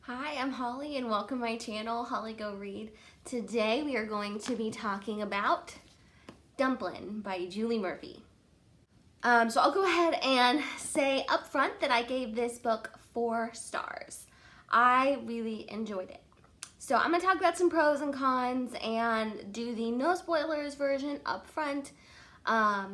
Hi, I'm Holly and welcome to my channel, Holly Go Read. Today we are going to be talking about Dumplin by Julie Murphy. So I'll go ahead and say up front that I gave this book 4 stars. I really enjoyed it. So I'm going to talk about some pros and cons and do the no spoilers version up front. I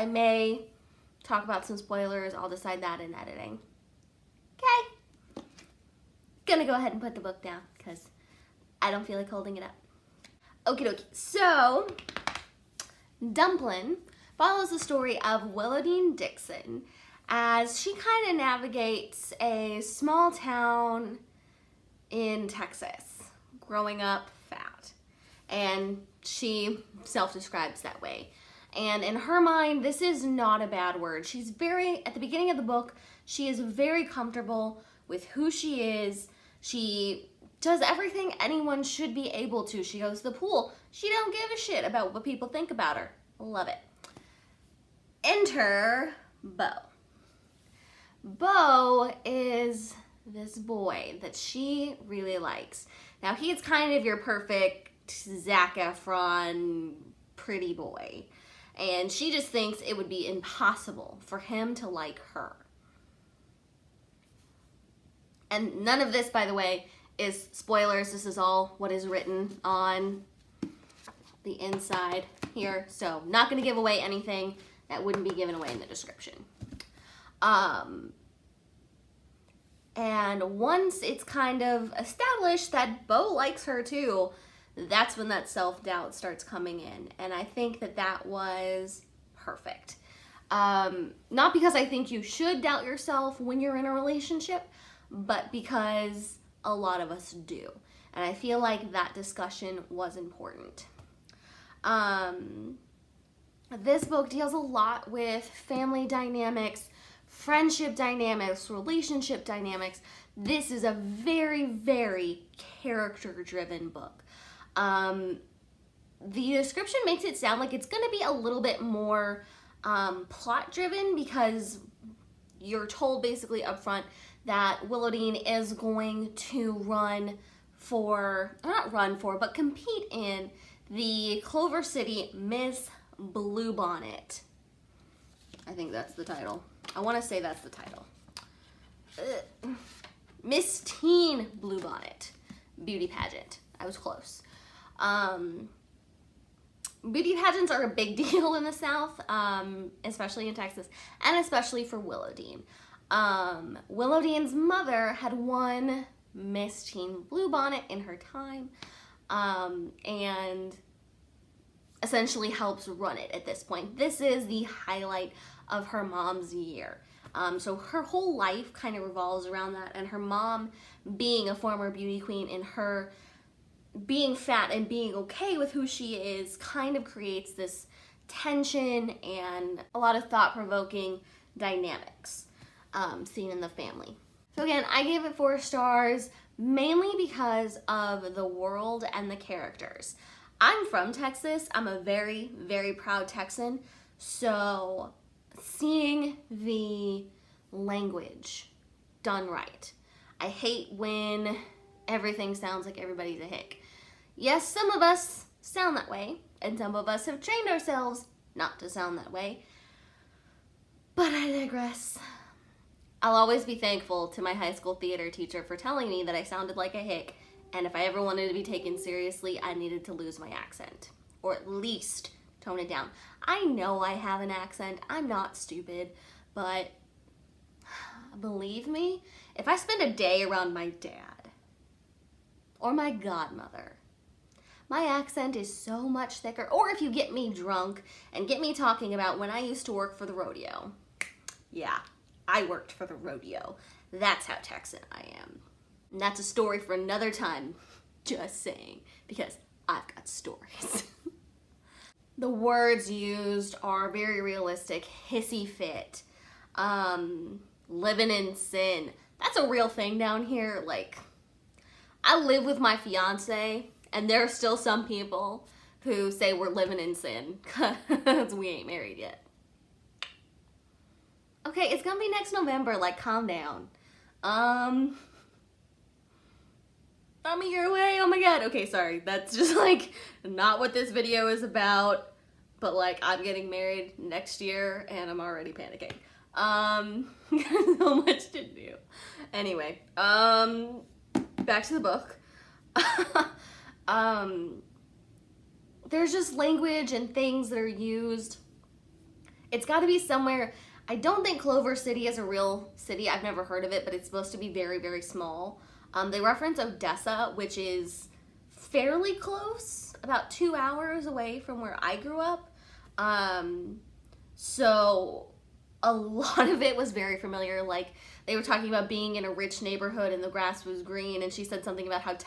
may talk about some spoilers. I'll decide that in editing. Okay. Gonna go ahead and put the book down because I don't feel like holding it up. Okie dokie. So, Dumplin follows the story of Willowdean Dixon as she kind of navigates a small town in Texas, growing up fat. And she self-describes that way. And in her mind, this is not a bad word. She's at the beginning of the book, she is very comfortable with who she is. She does everything anyone should be able to. She goes to the pool. She don't give a shit about what people think about her. Love it. Enter Bo. Bo is this boy that she really likes. Now he's kind of your perfect Zac Efron pretty boy. And she just thinks it would be impossible for him to like her. And none of this, by the way, is spoilers. This is all what is written on the inside here. So not going to give away anything that wouldn't be given away in the description. And once it's kind of established that Bo likes her too, that's when that self-doubt starts coming in. And I think that that was perfect. Not because I think you should doubt yourself when you're in a relationship, but because a lot of us do. And I feel like that discussion was important. This book deals a lot with family dynamics, friendship dynamics, relationship dynamics. This is a very, very character-driven book. The description makes it sound like it's going to be a little bit more plot-driven because you're told basically up front that Willowdean is going to compete in the Clover City Miss Bluebonnet. I think that's the title. I want to say that's the title. Miss Teen Bluebonnet beauty pageant. I was close. Beauty pageants are a big deal in the South, especially in Texas, and especially for Willowdean. Willowdean's mother had won Miss Teen Bluebonnet in her time, and essentially helps run it at this point. This is the highlight of her mom's year. So her whole life kind of revolves around that, and her mom being a former beauty queen and her being fat and being okay with who she is kind of creates this tension and a lot of thought-provoking dynamics seen in the family. So again, I gave it 4 stars mainly because of the world and the characters. I'm from Texas. I'm a very, very proud Texan. So seeing the language done right. I hate when everything sounds like everybody's a hick. Yes, some of us sound that way, and some of us have trained ourselves not to sound that way. But I digress. I'll always be thankful to my high school theater teacher for telling me that I sounded like a hick, and if I ever wanted to be taken seriously, I needed to lose my accent, or at least tone it down. I know I have an accent. I'm not stupid, but believe me, if I spend a day around my dad or my godmother, my accent is so much thicker. Or if you get me drunk and get me talking about when I used to work for the rodeo. Yeah, I worked for the rodeo. That's how Texan I am. And that's a story for another time. Just saying, because I've got stories. The words used are very realistic. Hissy fit. Living in sin. That's a real thing down here. Like, I live with my fiance, and there are still some people who say we're living in sin because we ain't married yet. Okay, it's gonna be next November, like, calm down. draw me your way. Oh my god. Okay, sorry. That's just like not what this video is about. But like, I'm getting married next year and I'm already panicking. So much to do. Anyway, back to the book. There's just language and things that are used. It's got to be somewhere. I don't think Clover City is a real city. I've never heard of it, but it's supposed to be very, very small. They reference Odessa, which is fairly close, about 2 hours away from where I grew up. So a lot of it was very familiar. Like, they were talking about being in a rich neighborhood and the grass was green, and she said something about how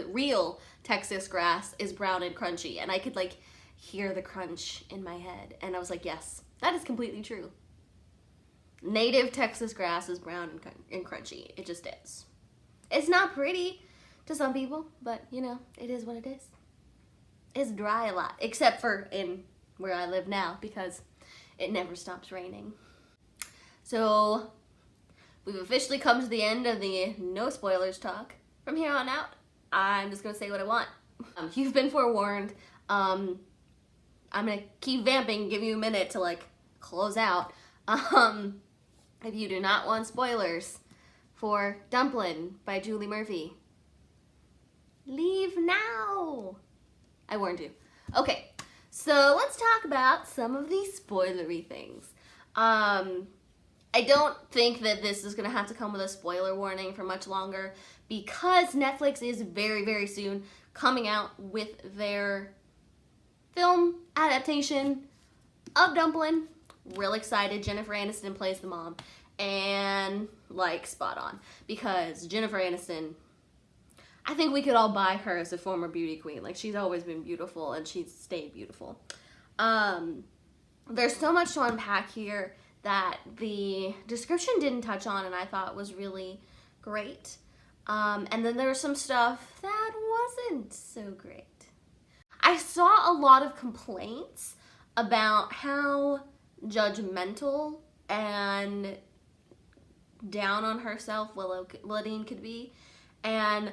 real Texas grass is brown and crunchy, and I could like hear the crunch in my head, and I was like, yes, that is completely true. Native Texas grass is brown and crunchy. It just is. It's not pretty to some people, but you know, it is what it is. It's dry a lot, except for in where I live now, because it never stops raining. So we've officially come to the end of the no spoilers talk. From here on out, I'm just gonna say what I want. You've been forewarned. I'm gonna keep vamping, give you a minute to like close out. If you do not want spoilers for Dumplin by Julie Murphy, leave now. I warned you. Okay, so let's talk about some of these spoilery things. I don't think that this is going to have to come with a spoiler warning for much longer, because Netflix is very, very soon coming out with their film adaptation of Dumplin. Real excited. Jennifer Aniston plays the mom, and like spot on, because Jennifer Aniston, I think we could all buy her as a former beauty queen. Like, she's always been beautiful and she's stayed beautiful. There's so much to unpack here that the description didn't touch on, and I thought was really great. And then there was some stuff that wasn't so great. I saw a lot of complaints about how judgmental and down on herself Willowdene could be, and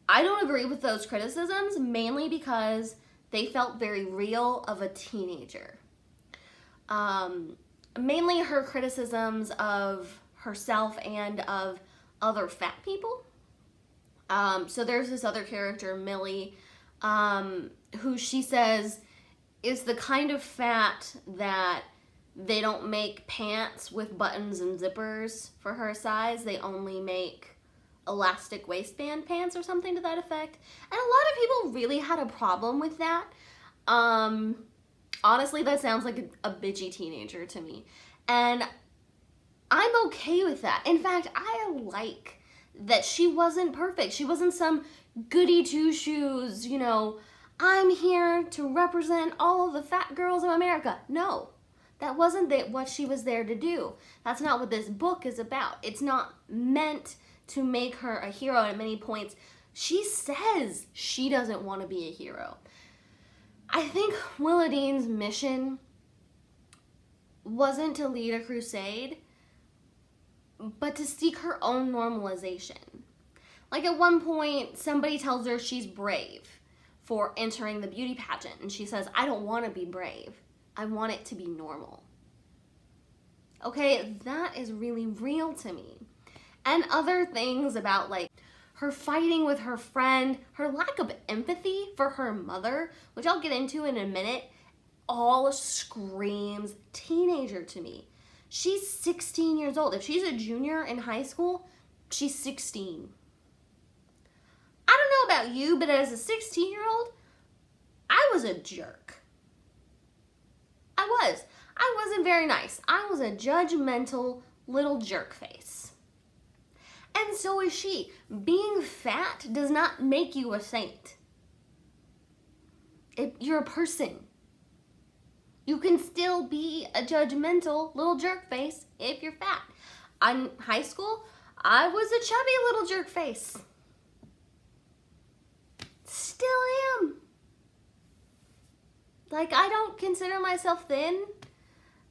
I don't agree with those criticisms, mainly because they felt very real of a teenager. Mainly her criticisms of herself and of other fat people. So there's this other character, Millie, who she says is the kind of fat that they don't make pants with buttons and zippers for her size. They only make elastic waistband pants or something to that effect. And a lot of people really had a problem with that. Honestly, that sounds like a bitchy teenager to me. And I'm okay with that. In fact, I like that she wasn't perfect. She wasn't some goody two-shoes, you know, I'm here to represent all of the fat girls of America. No, that wasn't what she was there to do. That's not what this book is about. It's not meant to make her a hero. At many points, she says she doesn't want to be a hero. I think Willowdene's mission wasn't to lead a crusade, but to seek her own normalization. Like, at one point, somebody tells her she's brave for entering the beauty pageant, and she says, I don't want to be brave. I want it to be normal. Okay, that is really real to me. And other things about, like, her fighting with her friend, her lack of empathy for her mother, which I'll get into in a minute, all screams teenager to me. She's 16 years old. If she's a junior in high school, she's 16. I don't know about you, but as a 16-year-old, I was a jerk. I wasn't very nice. I was a judgmental little jerk face. And so is she. Being fat does not make you a saint. You're a person. You can still be a judgmental little jerk face if you're fat. In high school, I was a chubby little jerk face. Still am. Like, I don't consider myself thin.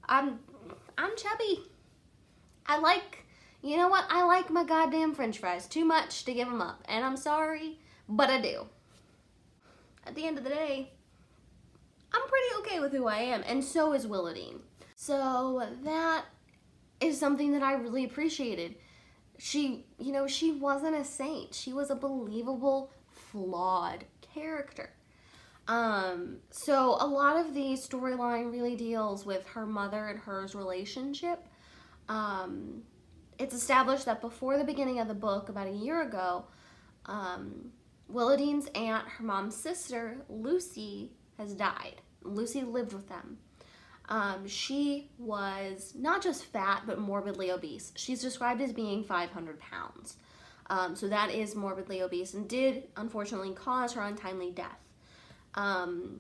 I'm chubby. I like, you know what? I like my goddamn french fries too much to give them up. And I'm sorry, but I do. At the end of the day, I'm pretty okay with who I am, and so is Willadine. So that is something that I really appreciated. She, you know, she wasn't a saint. She was a believable, flawed character. So a lot of the storyline really deals with her mother and hers relationship. It's established that before the beginning of the book, about a year ago, Willadine's aunt, her mom's sister, Lucy, has died. Lucy lived with them. She was not just fat, but morbidly obese. She's described as being 500 pounds. So that is morbidly obese and did, unfortunately, cause her untimely death. And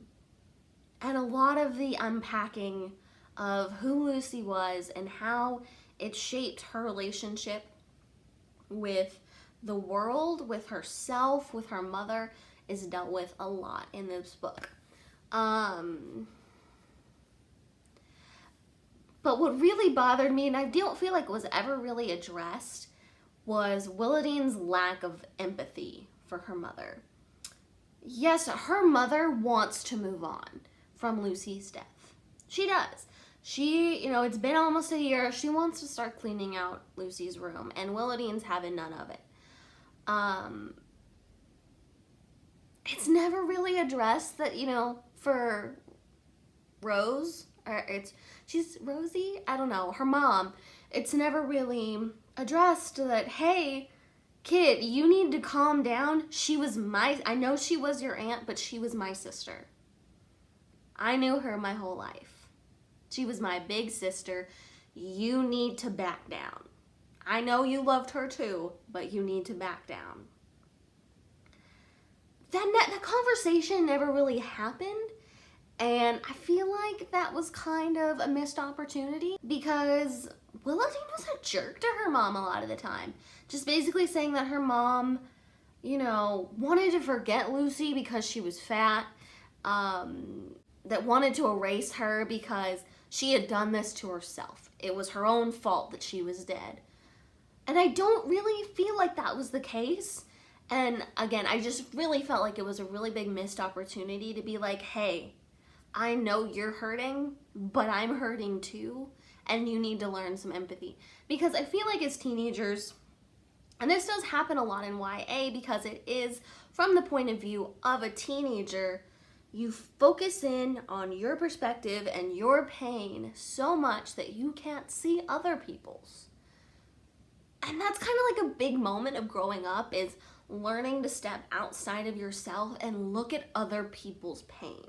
a lot of the unpacking of who Lucy was and how it shaped her relationship with the world, with herself, with her mother, is dealt with a lot in this book. But what really bothered me, and I don't feel like it was ever really addressed, was Willadine's lack of empathy for her mother. Yes, her mother wants to move on from Lucy's death. She does. She, you know, it's been almost a year. She wants to start cleaning out Lucy's room, and Willadine's having none of it. It's never really addressed that, you know, for Rose, or she's Rosie? I don't know, her mom, it's never really addressed that, hey, kid, you need to calm down. I know she was your aunt, but she was my sister. I knew her my whole life. She was my big sister. You need to back down. I know you loved her too, but you need to back down. That conversation never really happened, and I feel like that was kind of a missed opportunity because Willadine was a jerk to her mom a lot of the time. Just basically saying that her mom, you know, wanted to forget Lucy because she was fat, that wanted to erase her because she had done this to herself. It was her own fault that she was dead. And I don't really feel like that was the case. And again, I just really felt like it was a really big missed opportunity to be like, hey, I know you're hurting, but I'm hurting too, and you need to learn some empathy. Because I feel like as teenagers, and this does happen a lot in YA because it is from the point of view of a teenager, you focus in on your perspective and your pain so much that you can't see other people's. And that's kind of like a big moment of growing up, is learning to step outside of yourself and look at other people's pain.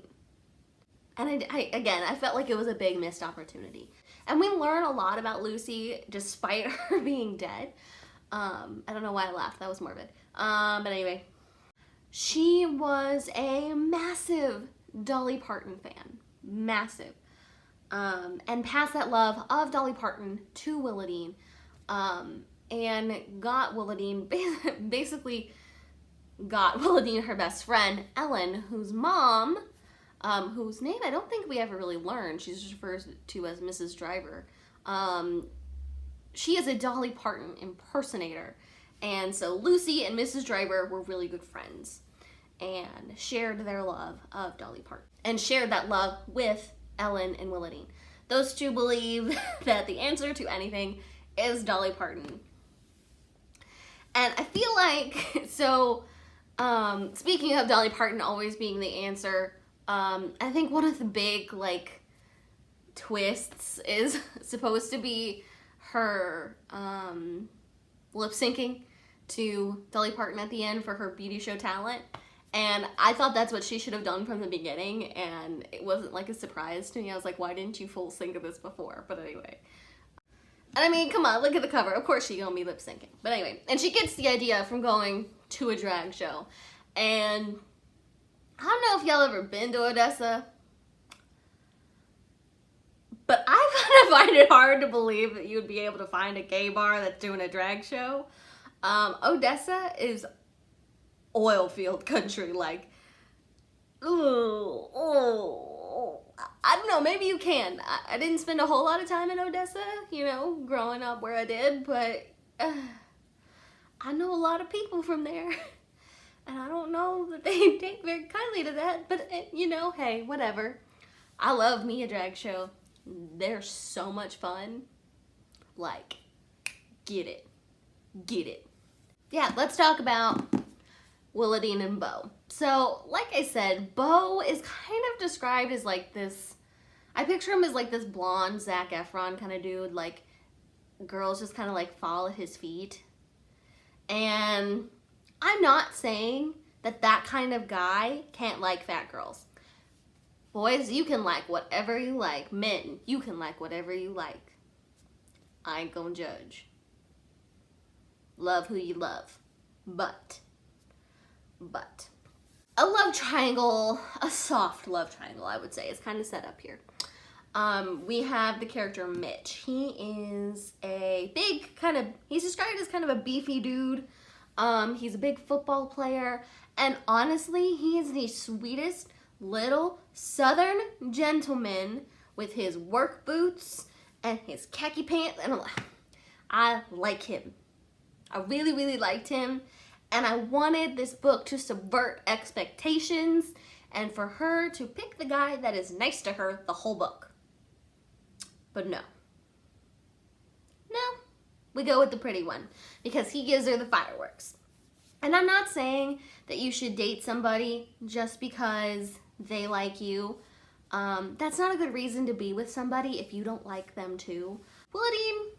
And I felt like it was a big missed opportunity. And we learn a lot about Lucy despite her being dead. I don't know why I laughed, that was morbid. But anyway, she was a massive Dolly Parton fan, massive. And passed that love of Dolly Parton to Willadine, and got Willadine, basically got Willadine her best friend, Ellen, whose mom, whose name I don't think we ever really learned. She's just referred to as Mrs. Driver. She is a Dolly Parton impersonator. And so Lucy and Mrs. Driver were really good friends and shared their love of Dolly Parton and shared that love with Ellen and Willadine. Those two believe that the answer to anything is Dolly Parton. And I feel like, so, speaking of Dolly Parton always being the answer, I think one of the big, like, twists is supposed to be her, lip syncing to Dolly Parton at the end for her beauty show talent. And I thought that's what she should have done from the beginning, and it wasn't like a surprise to me. I was like, why didn't you full sync this before? But anyway. And I mean, come on, look at the cover. Of course she's gonna be lip syncing. But anyway, and she gets the idea from going to a drag show. And I don't know if y'all ever been to Odessa, but I kind of find it hard to believe that you would be able to find a gay bar that's doing a drag show. Odessa is oil field country, like, ooh, I don't know, maybe you can. I didn't spend a whole lot of time in Odessa, you know, growing up where I did, but I know a lot of people from there. And I don't know that they take very kindly to that, but you know, hey, whatever. I love me a drag show. They're so much fun. Like, get it. Get it. Yeah, let's talk about Willadine and Beau. So, like I said, Beau is kind of described as like this, I picture him as like this blonde Zac Efron kind of dude, like girls just kind of like fall at his feet. And I'm not saying that that kind of guy can't like fat girls. Boys, you can like whatever you like. Men, you can like whatever you like. I ain't gonna judge. Love who you love. But, a love triangle, a soft love triangle, I would say, is kind of set up here. We have the character Mitch. He is a big he's described as kind of a beefy dude. He's a big football player, and honestly, he is the sweetest little southern gentleman with his work boots and his khaki pants, and I like him. I really, really liked him, and I wanted this book to subvert expectations and for her to pick the guy that is nice to her the whole book. But no. No. We go with the pretty one because he gives her the fireworks. And I'm not saying that you should date somebody just because they like you. That's not a good reason to be with somebody if you don't like them too. Willadine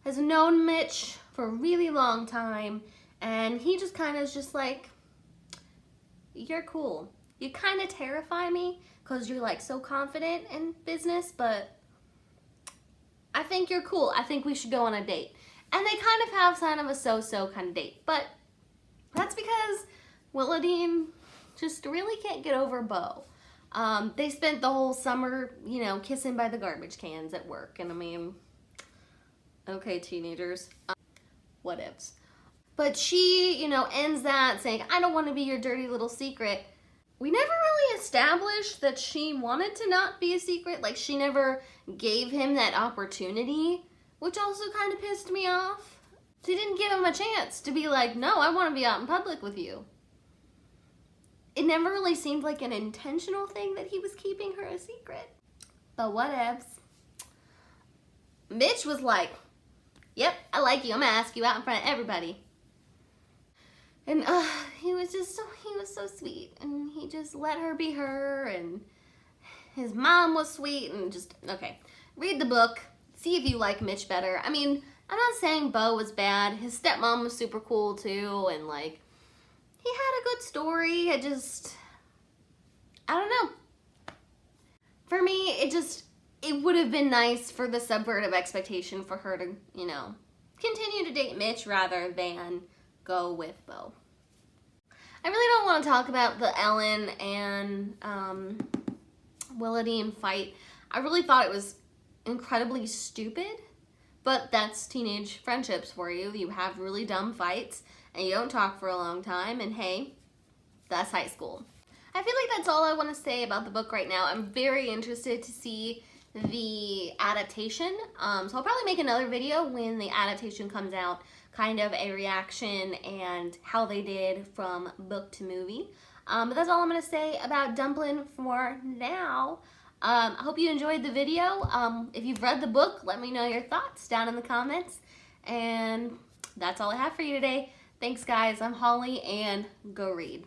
has known Mitch for a really long time, and he just kind of is just like, you're cool. You kind of terrify me because you're like so confident in business, but I think you're cool. I think we should go on a date. And they kind of have kind of a so-so kind of date, but that's because Willadine just really can't get over Beau. They spent the whole summer, you know, kissing by the garbage cans at work, and I mean, okay, teenagers, whatevs. But she, you know, ends that saying, I don't want to be your dirty little secret. We never really established that she wanted to not be a secret. Like, she never gave him that opportunity, which also kind of pissed me off. She didn't give him a chance to be like, no, I want to be out in public with you. It never really seemed like an intentional thing that he was keeping her a secret. But whatevs. Mitch was like, yep, I like you. I'm gonna ask you out in front of everybody. And he was so sweet. And he just let her be her. And his mom was sweet. And just, okay, read the book. See if you like Mitch better. I mean, I'm not saying Beau was bad. His stepmom was super cool too. And like, he had a good story. I don't know. For me, it would have been nice for the subvertive expectation for her to, you know, continue to date Mitch rather than go with Beau. I really don't want to talk about the Ellen and Willadine fight. I really thought it was incredibly stupid, but that's teenage friendships for you. You have really dumb fights and you don't talk for a long time, and hey, that's high school. I feel like that's all I want to say about the book right now. I'm very interested to see the adaptation, so I'll probably make another video when the adaptation comes out, kind of a reaction and how they did from book to movie. But that's all I'm going to say about Dumplin for now. I hope you enjoyed the video. If you've read the book, let me know your thoughts down in the comments. And that's all I have for you today. Thanks, guys. I'm Holly, and go read.